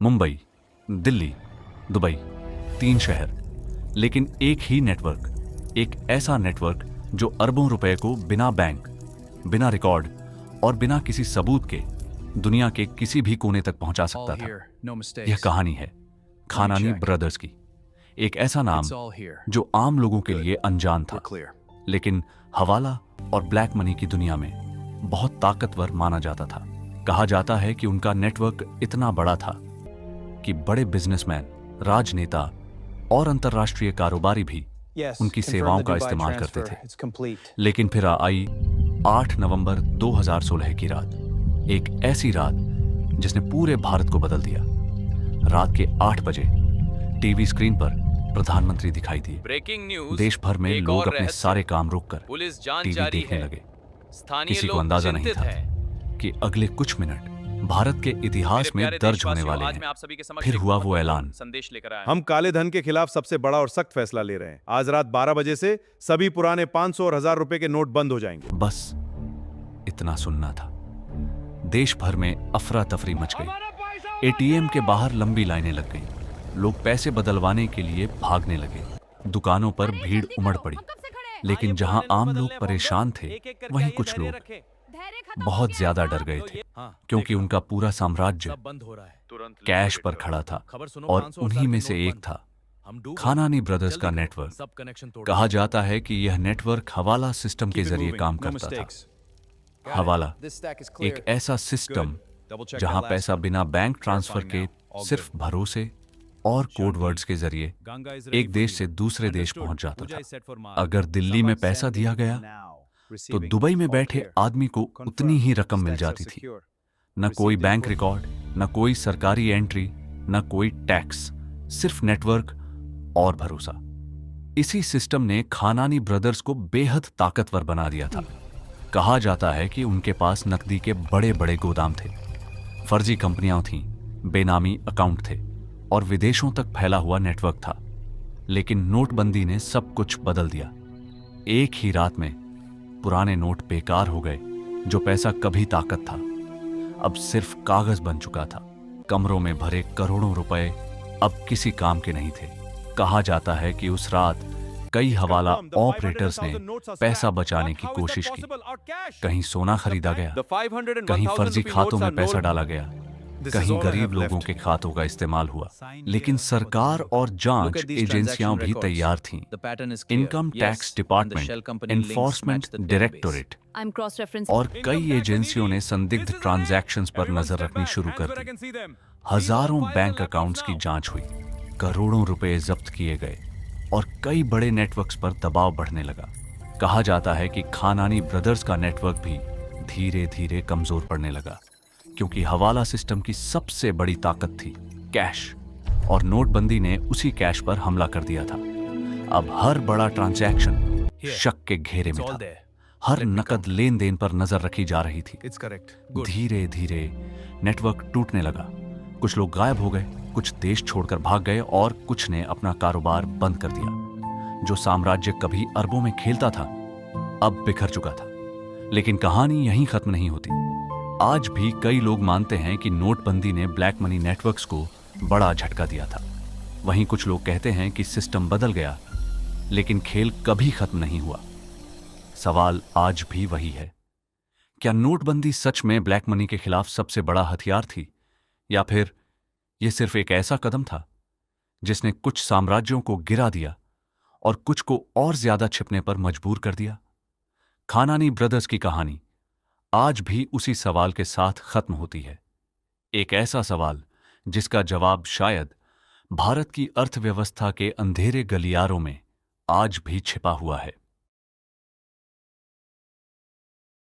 Mumbai, Delhi, Dubai, 3 शहर, लेकिन एक ही नेटवर्क, एक ऐसा नेटवर्क जो अरबों रुपए को बिना बैंक, बिना रिकॉर्ड और बिना किसी सबूत के दुनिया के किसी भी कोने तक पहुंचा सकता था। यह कहानी है खानानी ब्रदर्स की। एक ऐसा नाम जो आम लोगों के लिए अनजान था, लेकिन हवाला और ब्लैक मनी की दुनिया में बहुत ताकतवर माना जाता था। कहा जाता है कि उनका नेटवर्क इतना बड़ा था कि बड़े बिजनेसमैन, राजनेता और अंतर्राष्ट्रीय कारोबारी भी उनकी सेवाओं का इस्तेमाल करते थे। लेकिन फिर आई 8 नवंबर 2016 की रात, एक ऐसी रात जिसने पूरे भारत को बदल दिया। रात के 8 बजे टीवी स्क्रीन पर प्रधानमंत्री दिखाई दिए। ब्रेकिंग न्यूज, देश भर में लोग अपने सारे काम रोककर पुलिस जांच टीवी जारी देखने है। लगे। स्थानीय किसी को लोग अंदाजा नहीं चिंतित था हैं। कि अगले कुछ मिनट भारत के इतिहास में मेरे प्यारे दर्ज होने देशवासियों, वाले आज मैं हैं। आप सभी के समक्ष फिर एक हुआ वो महत्वपूर्ण ऐलान। संदेश लेकर आया हम काले धन के खिलाफ सबसे बड़ा और सख्त फैसला ले रहे हैं। आज रात 12 बजे से सभी पुराने 500 और 1000 रुपए के नोट बंद हो जाएंगे। बस इतना सुनना था। देश भर में अफरा तफरी मच गई। एटीएम के बाहर लंबी लाइनें लग गई। लोग पैसे बदलवाने के लिए भागने लगे। दुकानों पर भीड़ उमड़ पड़ी। लेकिन जहां आम लोग परेशान थे, वहीं कुछ लोग बहुत ज्यादा डर गए थे, क्योंकि उनका पूरा साम्राज्य कैश पर खड़ा था और उन्हीं में से एक था खानानी ब्रदर्स का नेटवर्क। कहा जाता है कि यह नेटवर्क हवाला सिस्टम के जरिए काम करता था। हवाला एक ऐसा सिस्टम जहां पैसा बिना बैंक ट्रांसफर के सिर्फ भरोसे और कोड वर्ड्स के जरिए एक देश से दूसरे देश पहुंच जाता था। अगर दिल्ली में पैसा दिया गया तो दुबई में बैठे आदमी को उतनी ही रकम मिल जाती थी। न कोई बैंक रिकॉर्ड, न कोई सरकारी एंट्री, न कोई टैक्स, सिर्फ नेटवर्क और भरोसा। इसी सिस्टम ने खानानी ब्रदर्स को बेहद ताकतवर बना दिया था। कहा जाता है कि उनके पास नकदी के बड़े बड़े गोदाम थे, फर्जी कंपनियां थीं, बेनामी अकाउंट थे और विदेशों तक फैला हुआ नेटवर्क था। लेकिन नोटबंदी ने सब कुछ बदल दिया। एक ही रात में पुराने नोट बेकार हो गए। जो पैसा कभी ताकत था, अब सिर्फ कागज बन चुका था। कमरों में भरे करोड़ों रुपए अब किसी काम के नहीं थे। कहा जाता है कि उस रात कई हवाला ऑपरेटर्स ने पैसा बचाने की कोशिश की। कहीं सोना खरीदा गया, कहीं फर्जी खातों में पैसा डाला गया, कहीं गरीब लोगों के खातों का इस्तेमाल हुआ। लेकिन सरकार और जांच एजेंसियां भी तैयार थीं। Income tax department, enforcement directorate और कई एजेंसियों ने संदिग्ध ट्रांजैक्शंस पर नजर रखनी शुरू कर दी। हजारों बैंक अकाउंट्स की जांच हुई, करोड़ों रुपए जब्त किए गए और कई बड़े नेटवर्क्स पर दबाव बढ़ने लगा। कहा जाता है कि खानानी ब्रदर्स का नेटवर्क भी धीरे धीरे कमजोर पड़ने लगा, क्योंकि हवाला सिस्टम की सबसे बड़ी ताकत थी कैश, और नोटबंदी ने उसी कैश पर हमला कर दिया था। अब हर बड़ा ट्रांजैक्शन शक के घेरे में था। हर नकद लेन देन पर नजर रखी जा रही थी। धीरे धीरे नेटवर्क टूटने लगा। कुछ लोग गायब हो गए, कुछ देश छोड़कर भाग गए और कुछ ने अपना कारोबार बंद कर दिया। जो साम्राज्य कभी अरबों में खेलता था, अब बिखर चुका था। लेकिन कहानी यहीं खत्म नहीं होती। आज भी कई लोग मानते हैं कि नोटबंदी ने ब्लैक मनी नेटवर्क्स को बड़ा झटका दिया था। वहीं कुछ लोग कहते हैं कि सिस्टम बदल गया, लेकिन खेल कभी खत्म नहीं हुआ। सवाल आज भी वही है, क्या नोटबंदी सच में ब्लैक मनी के खिलाफ सबसे बड़ा हथियार थी, या फिर यह सिर्फ एक ऐसा कदम था जिसने कुछ साम्राज्यों को गिरा दिया और कुछ को और ज्यादा छिपने पर मजबूर कर दिया? खानानी ब्रदर्स की कहानी आज भी उसी सवाल के साथ खत्म होती है। एक ऐसा सवाल जिसका जवाब शायद भारत की अर्थव्यवस्था के अंधेरे गलियारों में आज भी छिपा हुआ है।